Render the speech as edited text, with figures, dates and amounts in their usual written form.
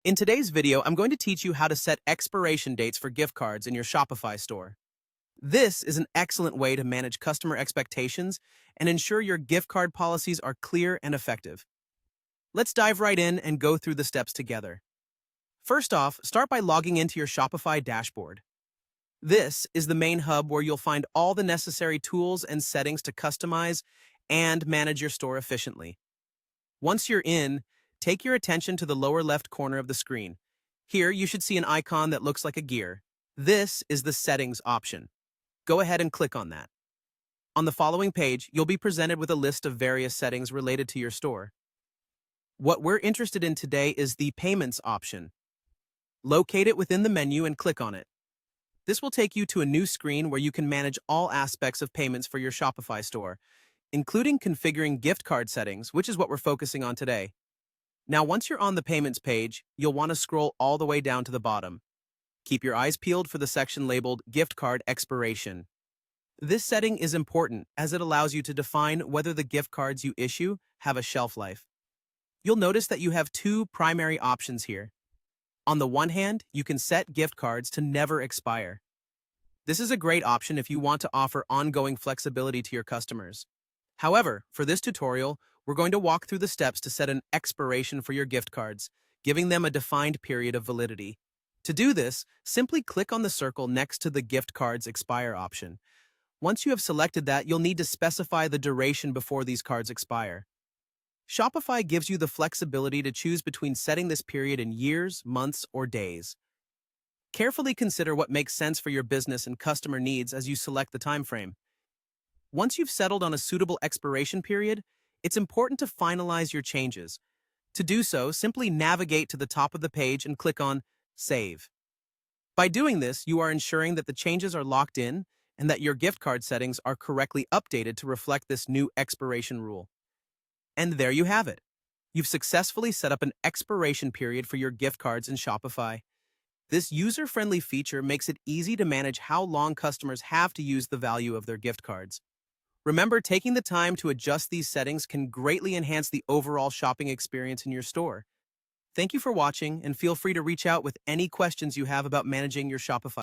In today's video, I'm going to teach you how to set expiration dates for gift cards in your Shopify store. This is an excellent way to manage customer expectations and ensure your gift card policies are clear and effective. Let's dive right in and go through the steps together. First off, start by logging into your Shopify dashboard. This is the main hub where you'll find all the necessary tools and settings to customize and manage your store efficiently. Once you're in, take your attention to the lower left corner of the screen. Here, you should see an icon that looks like a gear. This is the Settings option. Go ahead and click on that. On the following page, you'll be presented with a list of various settings related to your store. What we're interested in today is the Payments option. Locate it within the menu and click on it. This will take you to a new screen where you can manage all aspects of payments for your Shopify store, including configuring gift card settings, which is what we're focusing on today. Now, once you're on the Payments page, you'll want to scroll all the way down to the bottom. Keep your eyes peeled for the section labeled Gift Card Expiration. This setting is important as it allows you to define whether the gift cards you issue have a shelf life. You'll notice that you have two primary options here. On the one hand, you can set gift cards to never expire. This is a great option if you want to offer ongoing flexibility to your customers. However, for this tutorial, we're going to walk through the steps to set an expiration for your gift cards, giving them a defined period of validity. To do this, simply click on the circle next to the Gift Cards Expire option. Once you have selected that, you'll need to specify the duration before these cards expire. Shopify gives you the flexibility to choose between setting this period in years, months, or days. Carefully consider what makes sense for your business and customer needs as you select the time frame. Once you've settled on a suitable expiration period, it's important to finalize your changes. To do so, simply navigate to the top of the page and click on Save. By doing this, you are ensuring that the changes are locked in and that your gift card settings are correctly updated to reflect this new expiration rule. And there you have it. You've successfully set up an expiration period for your gift cards in Shopify. This user-friendly feature makes it easy to manage how long customers have to use the value of their gift cards. Remember, taking the time to adjust these settings can greatly enhance the overall shopping experience in your store. Thank you for watching, and feel free to reach out with any questions you have about managing your Shopify